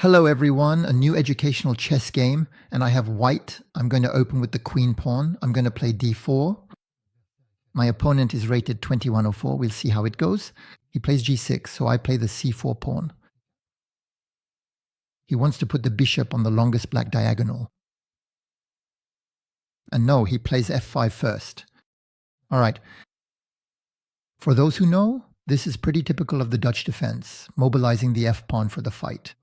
Hello everyone, a new educational chess game, and I have white. I'm going to open with the queen pawn. I'm going to play d4. My opponent is rated 2104. We'll see how it goes. He plays g6, so I play the c4 pawn. He wants to put the bishop on the longest black diagonal. And no, he plays f5 first. All right. For those who know, this is pretty typical of the Dutch defense, mobilizing the f-pawn for the fight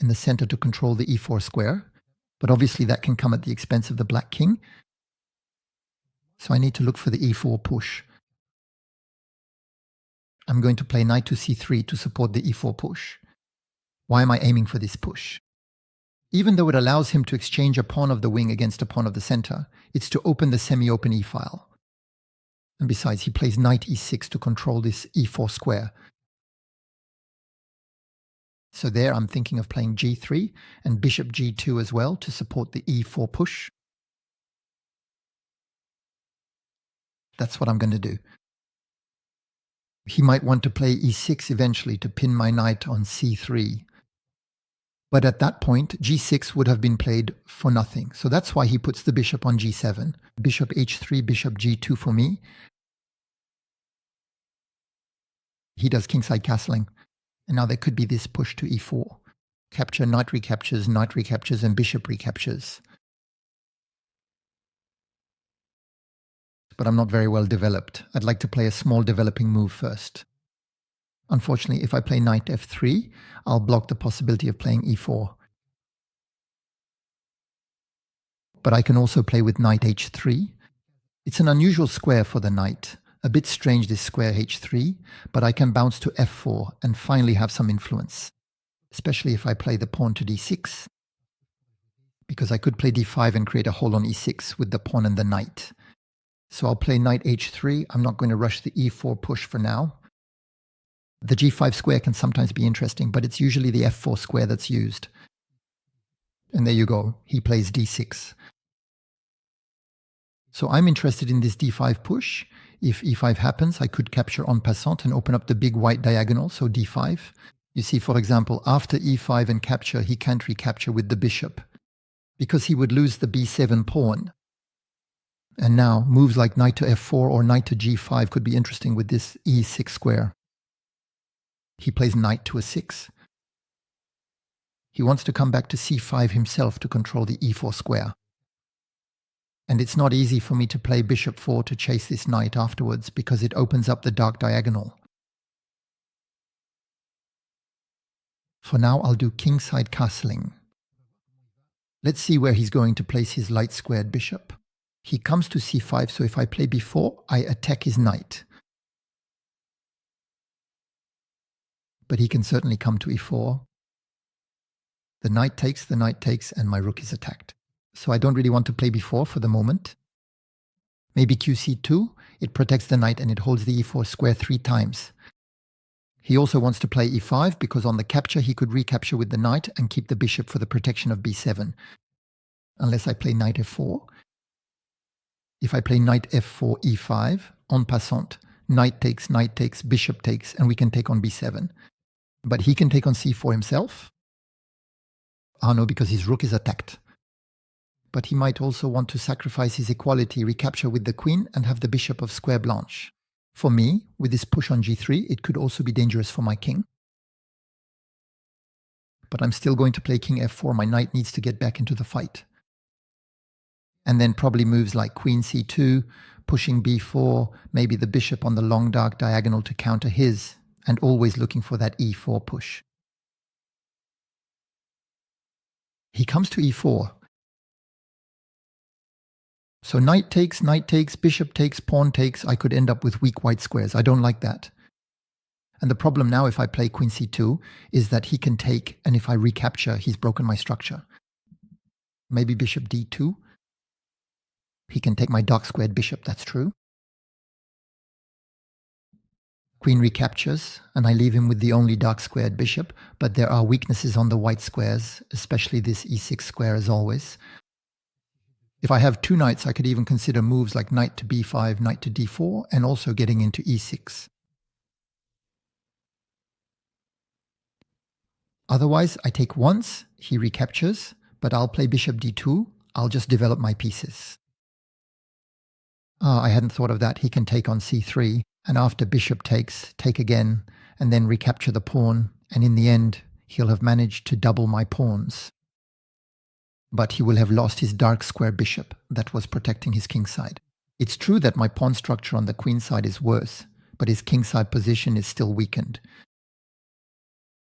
in the center to control the e4 square, but obviously that can come at the expense of the black king. So I need to look for the e4 push. I'm going to play knight to c3 to support the e4 push. Why am I aiming for this push? Even though it allows him to exchange a pawn of the wing against a pawn of the center, it's to open the semi-open e-file. And besides, he plays knight e6 to control this e4 square. So there I'm thinking of playing g3 and bishop g2 as well to support the e4 push. That's what I'm going to do. He might want to play e6 eventually to pin my knight on c3. But at that point, g6 would have been played for nothing. So that's why he puts the bishop on g7. Bishop h3, bishop g2 for me. He does kingside castling. And now there could be this push to e4. Capture, knight recaptures, and bishop recaptures. But I'm not very well developed. I'd like to play a small developing move first. Unfortunately, if I play knight f3, I'll block the possibility of playing e4. But I can also play with knight h3. It's an unusual square for the knight. A bit strange, this square h3, but I can bounce to f4 and finally have some influence, especially if I play the pawn to d6, because I could play d5 and create a hole on e6 with the pawn and the knight. So I'll play knight h3. I'm not going to rush the e4 push for now. The g5 square can sometimes be interesting, but it's usually the f4 square that's used. And there you go. He plays d6. So I'm interested in this d5 push. If e5 happens, I could capture en passant and open up the big white diagonal, so d5. You see, for example, after e5 and capture, he can't recapture with the bishop, because he would lose the b7 pawn. And now, moves like knight to f4 or knight to g5 could be interesting with this e6 square. He plays knight to a6. He wants to come back to c5 himself to control the e4 square. And it's not easy for me to play bishop 4 to chase this knight afterwards because it opens up the dark diagonal. For now, I'll do kingside castling. Let's see where he's going to place his light squared bishop. He comes to c5, so if I play b4, I attack his knight. But he can certainly come to e4. The knight takes, and my rook is attacked. So I don't really want to play b4 for the moment. Maybe qc2, it protects the knight and it holds the e4 square 3 times. He also wants to play e5 because on the capture he could recapture with the knight and keep the bishop for the protection of b7. Unless I play knight f4. If I play knight f4, e5, en passant, knight takes, bishop takes, and we can take on b7. But he can take on c4 himself. Ah no, because his rook is attacked. But he might also want to sacrifice his equality, recapture with the queen, and have the bishop of square blanche. For me, with this push on g3, it could also be dangerous for my king. But I'm still going to play king f4. My knight needs to get back into the fight. And then probably moves like queen c2, pushing b4, maybe the bishop on the long dark diagonal to counter his, and always looking for that e4 push. He comes to e4. So knight takes, bishop takes, pawn takes. I could end up with weak white squares. I don't like that. And the problem now if I play queen c2 is that he can take, and if I recapture, he's broken my structure. Maybe bishop d2. He can take my dark squared bishop, that's true. Queen recaptures, and I leave him with the only dark squared bishop, but there are weaknesses on the white squares, especially this e6 square as always. If I have 2 knights, I could even consider moves like knight to b5, knight to d4, and also getting into e6. Otherwise, I take once, he recaptures, but I'll play bishop d2. I'll just develop my pieces. I hadn't thought of that. He can take on c3, and after bishop takes, take again, and then recapture the pawn, and in the end, he'll have managed to double my pawns. But he will have lost his dark square bishop that was protecting his kingside. It's true that my pawn structure on the queen side is worse, but his kingside position is still weakened.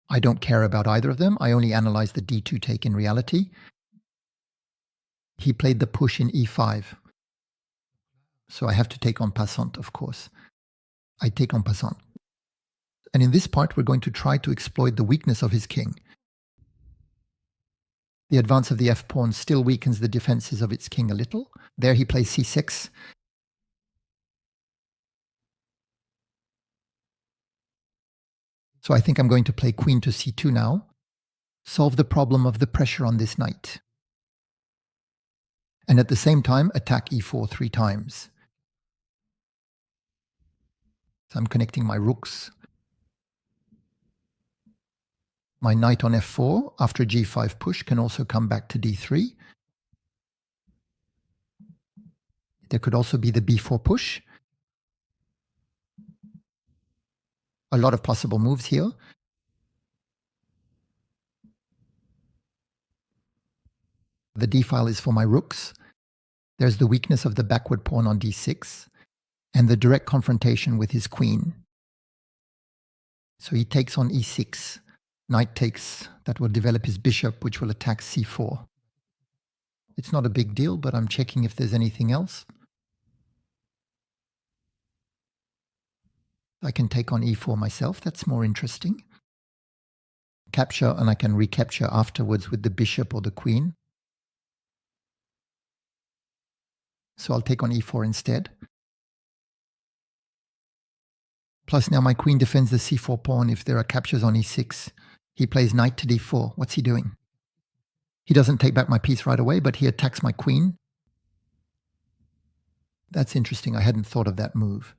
I don't care about either of them. I only analyze the d2 take in reality. He played the push in e5. So I have to take en passant, of course. I take en passant. And in this part, we're going to try to exploit the weakness of his king. The advance of the f-pawn still weakens the defenses of its king a little. There he plays c6. So I think I'm going to play queen to c2 now. Solve the problem of the pressure on this knight. And at the same time, attack e4 3 times. So I'm connecting my rooks. My knight on f4 after g5 push can also come back to d3. There could also be the b4 push. A lot of possible moves here. The d-file is for my rooks. There's the weakness of the backward pawn on d6 and the direct confrontation with his queen. So he takes on e6. Knight takes, that will develop his bishop, which will attack c4. It's not a big deal, but I'm checking if there's anything else. I can take on e4 myself. That's more interesting. Capture, and I can recapture afterwards with the bishop or the queen. So I'll take on e4 instead. Plus now my queen defends the c4 pawn if there are captures on e6. He plays knight to d4. What's he doing? He doesn't take back my piece right away, but he attacks my queen. That's interesting. I hadn't thought of that move.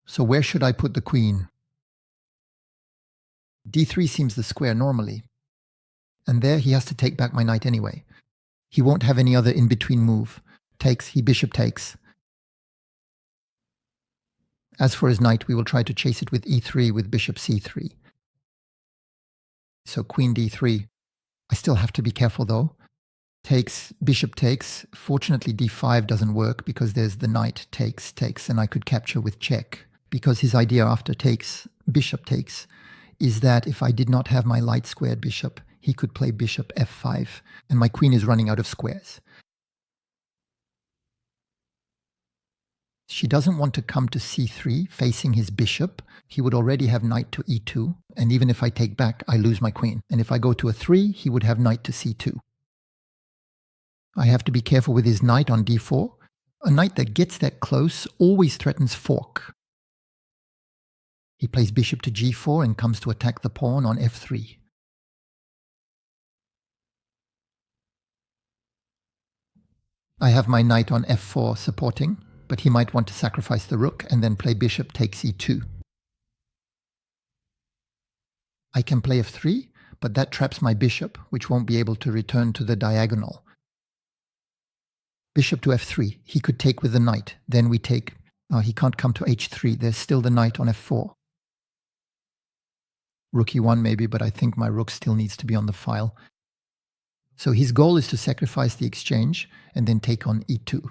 So where should I put the queen? d3 seems the square normally. And there he has to take back my knight anyway. He won't have any other in-between move. Takes, he bishop takes. As for his knight, we will try to chase it with e3 with bishop c3. So queen d3. I still have to be careful though. Takes, bishop takes. Fortunately d5 doesn't work because there's the knight takes, and I could capture with check. Because his idea after takes, bishop takes, is that if I did not have my light squared bishop, he could play bishop f5, and my queen is running out of squares. She doesn't want to come to c3 facing his bishop. He would already have knight to e2, and even if I take back, I lose my queen. And if I go to a 3, he would have knight to c2. I have to be careful with his knight on d4. A knight that gets that close always threatens fork. He plays bishop to g4 and comes to attack the pawn on f3. I have my knight on f4 supporting, but he might want to sacrifice the rook and then play bishop takes e2. I can play f3, but that traps my bishop, which won't be able to return to the diagonal. Bishop to f3. He could take with the knight. Then we take... he can't come to h3. There's still the knight on f4. Rook e1 maybe, but I think my rook still needs to be on the file. So his goal is to sacrifice the exchange and then take on e2.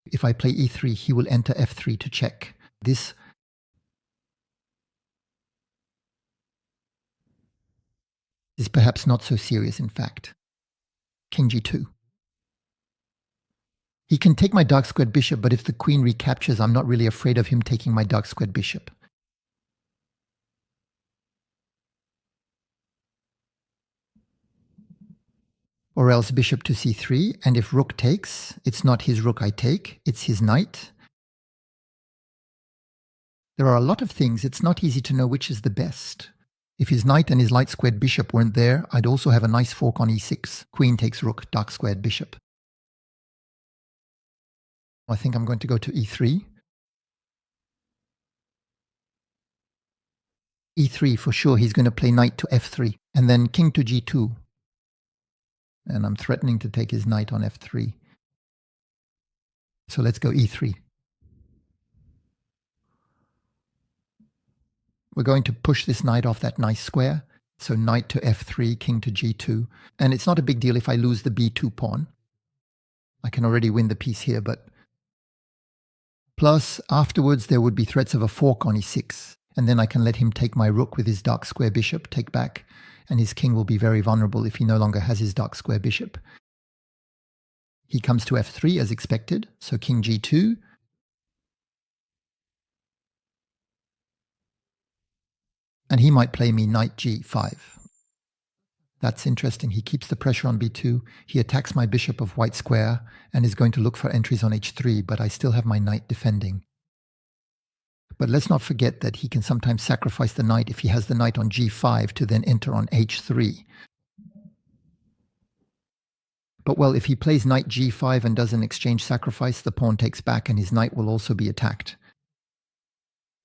If I play e3, he will enter f3 to check. This is perhaps not so serious, in fact. King g2. He can take my dark squared bishop, but if the queen recaptures, I'm not really afraid of him taking my dark squared bishop. Or else bishop to c3, and if rook takes, it's not his rook I take, it's his knight. There are a lot of things, it's not easy to know which is the best. If his knight and his light squared bishop weren't there, I'd also have a nice fork on e6. Queen takes rook, dark squared bishop. I think I'm going to go to e3. e3 for sure, he's going to play knight to f3, and then king to g2. And I'm threatening to take his knight on f3. So let's go e3. We're going to push this knight off that nice square. So knight to f3, king to g2. And it's not a big deal if I lose the b2 pawn. I can already win the piece here, but plus afterwards there would be threats of a fork on e6. And then I can let him take my rook with his dark square bishop, take back, and his king will be very vulnerable if he no longer has his dark square bishop. He comes to f3 as expected, so king g2. And he might play me knight g5. That's interesting. He keeps the pressure on b2. He attacks my bishop of white square and is going to look for entries on h3, but I still have my knight defending. But let's not forget that he can sometimes sacrifice the knight if he has the knight on g5 to then enter on h3. But well, if he plays knight g5 and does an exchange sacrifice, the pawn takes back and his knight will also be attacked.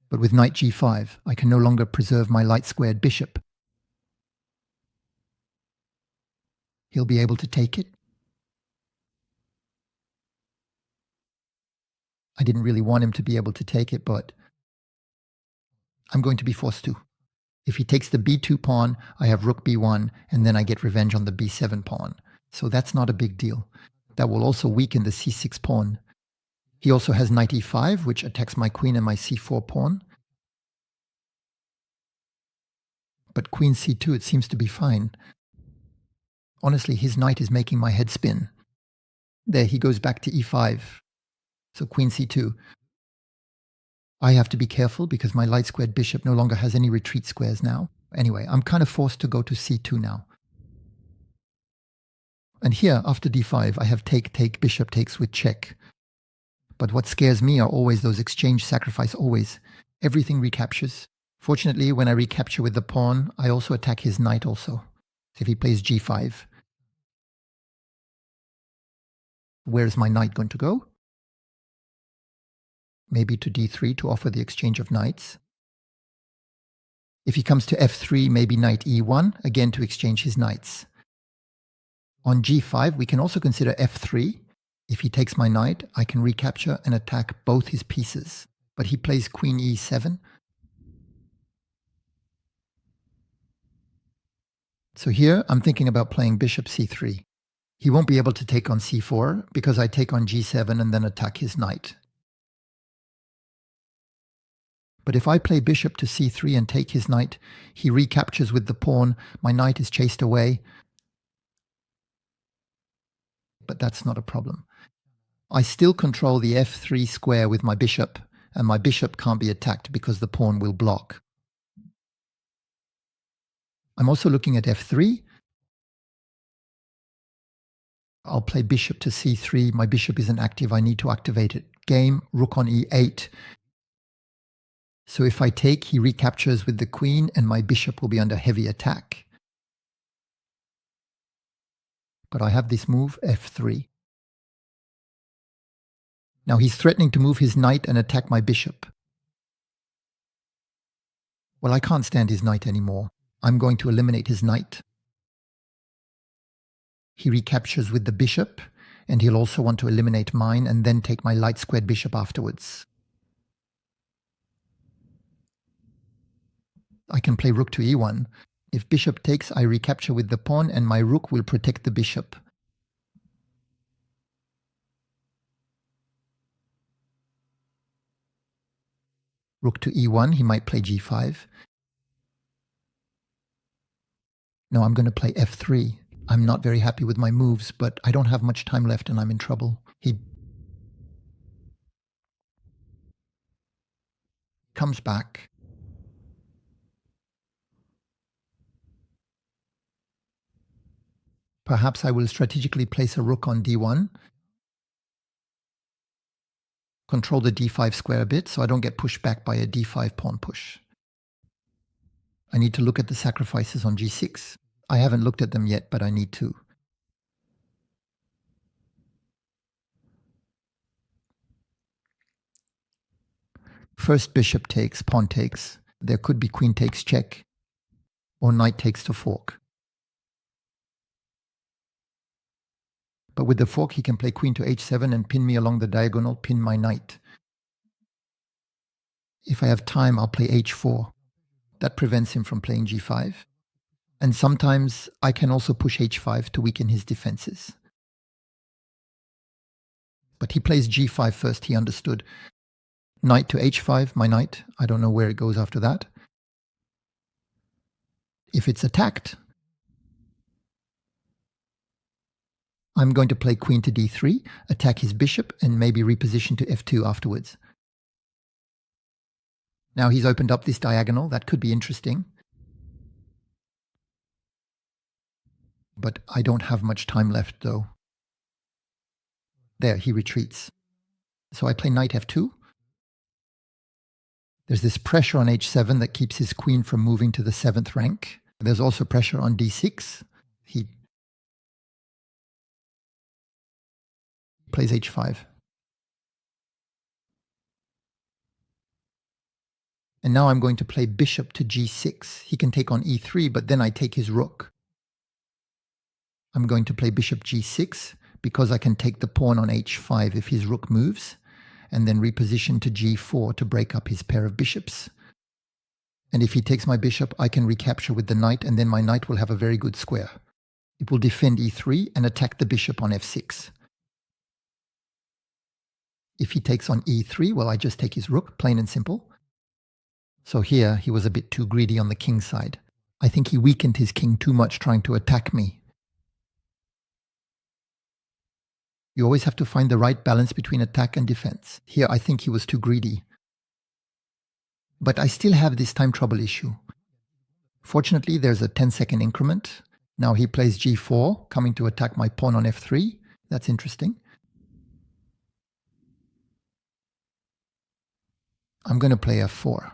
But with knight g5, I can no longer preserve my light-squared bishop. He'll be able to take it. I didn't really want him to be able to take it, but I'm going to be forced to. If he takes the b2 pawn, I have rook b1, and then I get revenge on the b7 pawn. So that's not a big deal. That will also weaken the c6 pawn. He also has knight e5, which attacks my queen and my c4 pawn. But queen c2, it seems to be fine. Honestly, his knight is making my head spin. There, he goes back to e5. So queen c2. I have to be careful because my light-squared bishop no longer has any retreat squares now. Anyway, I'm kind of forced to go to c2 now. And here, after d5, I have take, bishop takes with check. But what scares me are always those exchange sacrifice, always. Everything recaptures. Fortunately, when I recapture with the pawn, I also attack his knight also. If he plays g5. Where's my knight going to go? Maybe to d3 to offer the exchange of knights. If he comes to f3, maybe knight e1, again to exchange his knights. On g5, we can also consider f3. If he takes my knight, I can recapture and attack both his pieces. But he plays queen e7. So here, I'm thinking about playing bishop c3. He won't be able to take on c4 because I take on g7 and then attack his knight. But if I play bishop to c3 and take his knight, he recaptures with the pawn, my knight is chased away. But that's not a problem. I still control the f3 square with my bishop, and my bishop can't be attacked because the pawn will block. I'm also looking at f3. I'll play bishop to c3. My bishop isn't active. I need to activate it. Game, rook on e8. So if I take, he recaptures with the queen, and my bishop will be under heavy attack. But I have this move, f3. Now he's threatening to move his knight and attack my bishop. Well, I can't stand his knight anymore. I'm going to eliminate his knight. He recaptures with the bishop, and he'll also want to eliminate mine and then take my light-squared bishop afterwards. I can play rook to e1. If bishop takes, I recapture with the pawn, and my rook will protect the bishop. Rook to e1, he might play g5. No, I'm going to play f3. I'm not very happy with my moves, but I don't have much time left and I'm in trouble. He comes back. Perhaps I will strategically place a rook on d1. Control the d5 square a bit so I don't get pushed back by a d5 pawn push. I need to look at the sacrifices on g6. I haven't looked at them yet, but I need to. First bishop takes, pawn takes. There could be queen takes check, or knight takes to fork. But with the fork, he can play queen to h7 and pin me along the diagonal, pin my knight. If I have time, I'll play h4. That prevents him from playing g5. And sometimes I can also push h5 to weaken his defenses. But he plays g5 first, he understood. Knight to h5, my knight. I don't know where it goes after that. If it's attacked, I'm going to play queen to d3, attack his bishop, and maybe reposition to f2 afterwards. Now he's opened up this diagonal. That could be interesting. But I don't have much time left, though. There, he retreats. So I play knight f2. There's this pressure on h7 that keeps his queen from moving to the 7th rank. There's also pressure on d6. He plays h5. And now I'm going to play bishop to g6. He can take on e3, but then I take his rook. I'm going to play bishop g6 because I can take the pawn on h5 if his rook moves, and then reposition to g4 to break up his pair of bishops. And if he takes my bishop, I can recapture with the knight, and then my knight will have a very good square. It will defend e3 and attack the bishop on f6. If he takes on e3, well, I just take his rook, plain and simple. So here, he was a bit too greedy on the king's side. I think he weakened his king too much trying to attack me. You always have to find the right balance between attack and defense. Here, I think he was too greedy. But I still have this time trouble issue. Fortunately, there's a 10-second increment. Now he plays g4, coming to attack my pawn on f3. That's interesting. I'm going to play f4.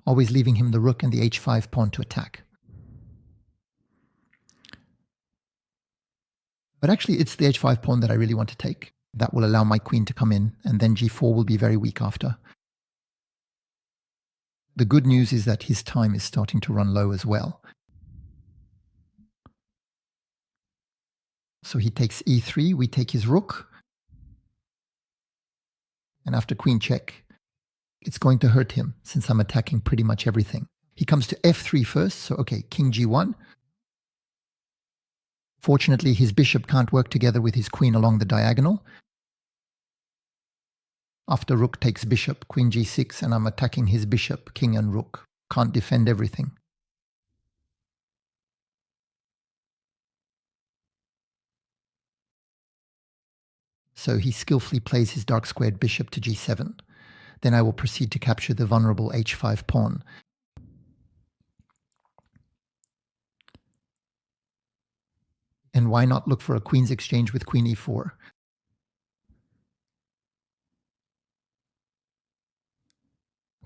Always leaving him the rook and the h5 pawn to attack. But actually, it's the h5 pawn that I really want to take. That will allow my queen to come in, and then g4 will be very weak after. The good news is that his time is starting to run low as well. So he takes e3, we take his rook. And after queen check, it's going to hurt him since I'm attacking pretty much everything. He comes to f3 first, so okay, king g1. Fortunately, his bishop can't work together with his queen along the diagonal. After rook takes bishop, queen g6, and I'm attacking his bishop, king and rook. Can't defend everything. So he skillfully plays his dark squared bishop to g7. Then I will proceed to capture the vulnerable h5 pawn. And why not look for a queen's exchange with queen e4?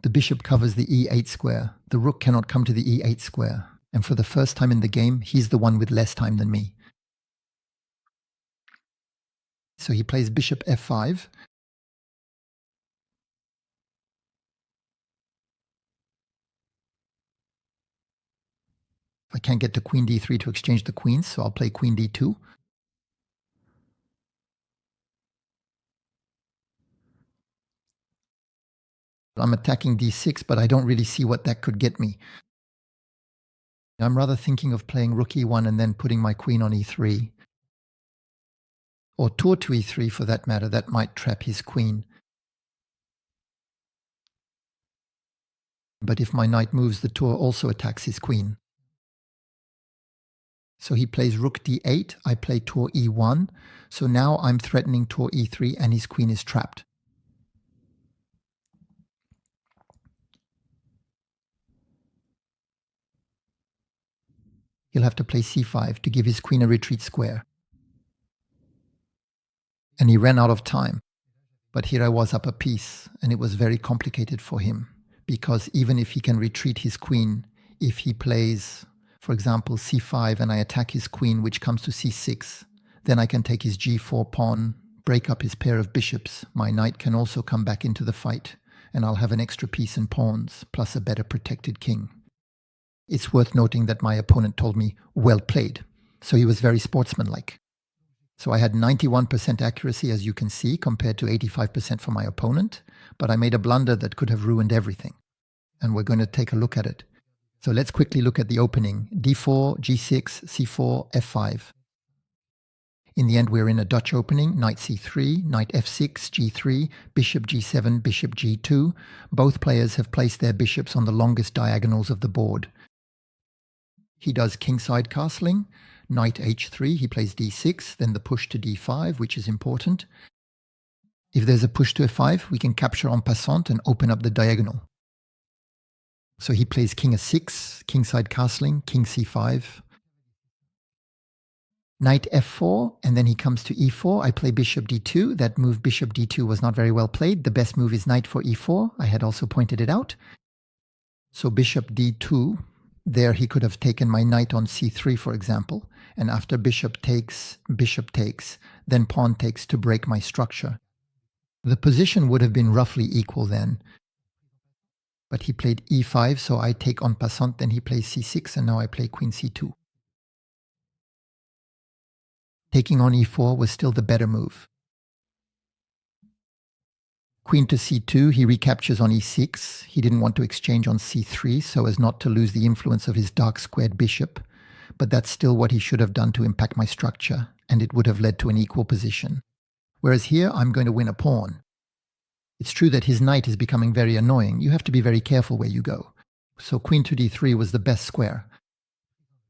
The bishop covers the e8 square. The rook cannot come to the e8 square. And for the first time in the game, he's the one with less time than me. So he plays bishop f5. I can't get to queen d3 to exchange the queens, so I'll play queen d2. I'm attacking d6, but I don't really see what that could get me. I'm rather thinking of playing rook e1 and then putting my queen on e3. Or tour to e3 for that matter, that might trap his queen. But if my knight moves, the tour also attacks his queen. So he plays rook d8, I play tour e1. So now I'm threatening tour e3 and his queen is trapped. He'll have to play c5 to give his queen a retreat square. And he ran out of time. But here I was up a piece, and it was very complicated for him, because even if he can retreat his queen, if he plays, for example, c5 and I attack his queen, which comes to c6, then I can take his g4 pawn, break up his pair of bishops, my knight can also come back into the fight, and I'll have an extra piece and pawns, plus a better protected king. It's worth noting that my opponent told me, well played, so he was very sportsmanlike. So I had 91% accuracy, as you can see, compared to 85% for my opponent, but I made a blunder that could have ruined everything. And we're going to take a look at it. So let's quickly look at the opening. d4, g6, c4, f5. In the end, we're in a Dutch opening, knight c3, knight f6, g3, bishop g7, bishop g2. Both players have placed their bishops on the longest diagonals of the board. He does kingside castling, knight h3, he plays d6, then the push to d5, which is important. If there's a push to f5, we can capture en passant and open up the diagonal. So he plays king a6, kingside castling, king c5, knight f4, and then he comes to e4. I play bishop d2. That move bishop d2 was not very well played. The best move is knight for e4. I had also pointed it out. So bishop d2, there he could have taken my knight on c3, for example, and after bishop takes, then pawn takes to break my structure. The position would have been roughly equal then. But he played e5, so I take en passant, then he plays c6, and now I play queen c2. Taking on e4 was still the better move. Queen to c2, he recaptures on e6. He didn't want to exchange on c3 so as not to lose the influence of his dark squared bishop, but that's still what he should have done to impact my structure, and it would have led to an equal position. Whereas here, I'm going to win a pawn. It's true that his knight is becoming very annoying. You have to be very careful where you go. So queen to d3 was the best square.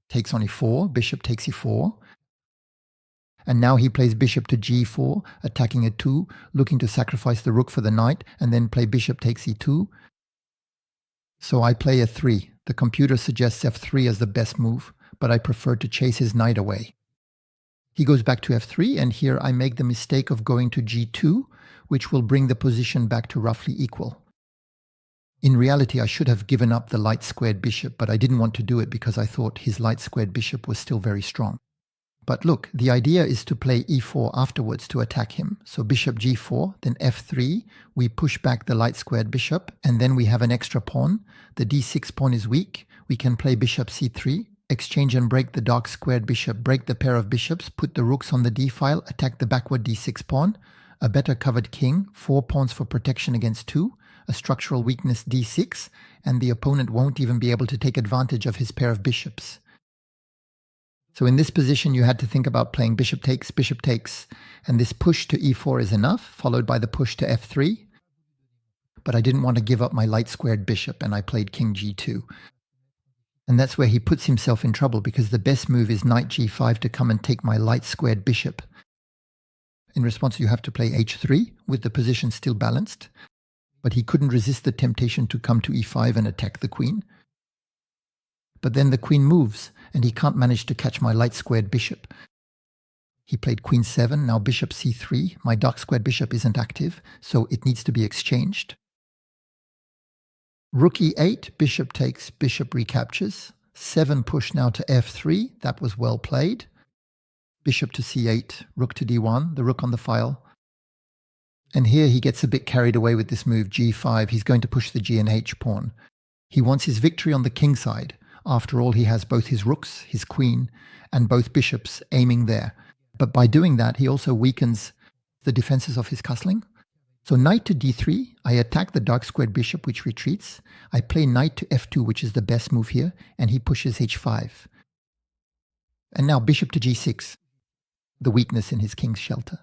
Takes on e4, bishop takes e4. And now he plays bishop to g4, attacking a 2, looking to sacrifice the rook for the knight, and then play bishop takes e2. So I play a 3. The computer suggests f3 as the best move, but I prefer to chase his knight away. He goes back to f3, and here I make the mistake of going to g2, which will bring the position back to roughly equal. In reality, I should have given up the light squared bishop, but I didn't want to do it because I thought his light squared bishop was still very strong. But look, the idea is to play e4 afterwards to attack him. So bishop g4, then f3, we push back the light squared bishop, and then we have an extra pawn. The d6 pawn is weak. We can play bishop c3, exchange and break the dark squared bishop, break the pair of bishops, put the rooks on the d-file, attack the backward d6 pawn, a better covered king, 4 pawns for protection against 2, a structural weakness d6, and the opponent won't even be able to take advantage of his pair of bishops. So in this position, you had to think about playing bishop takes, and this push to e4 is enough, followed by the push to f3. But I didn't want to give up my light squared bishop, and I played king g2. And that's where he puts himself in trouble, because the best move is knight g5 to come and take my light squared bishop. In response, you have to play h3, with the position still balanced. But he couldn't resist the temptation to come to e5 and attack the queen. But then the queen moves, and he can't manage to catch my light squared bishop. He played queen 7, now bishop c3. My dark squared bishop isn't active, so it needs to be exchanged. Rook e8, bishop takes, bishop recaptures. 7 push now to f3, that was well played. Bishop to c8, rook to d1, the rook on the file. And here he gets a bit carried away with this move, g5. He's going to push the g and h pawn. He wants his victory on the king side. After all, he has both his rooks, his queen, and both bishops aiming there. But by doing that, he also weakens the defenses of his castling. So knight to d3, I attack the dark squared bishop, which retreats. I play knight to f2, which is the best move here, and he pushes h5. And now bishop to g6, the weakness in his king's shelter.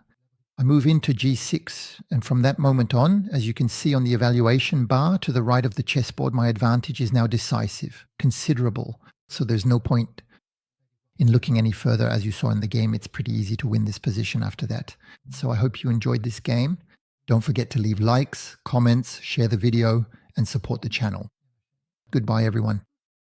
I move into g6, and from that moment on, as you can see on the evaluation bar to the right of the chessboard, my advantage is now decisive, considerable. So there's no point in looking any further. As you saw in the game, it's pretty easy to win this position after that. So I hope you enjoyed this game. Don't forget to leave likes, comments, share the video, and support the channel. Goodbye, everyone.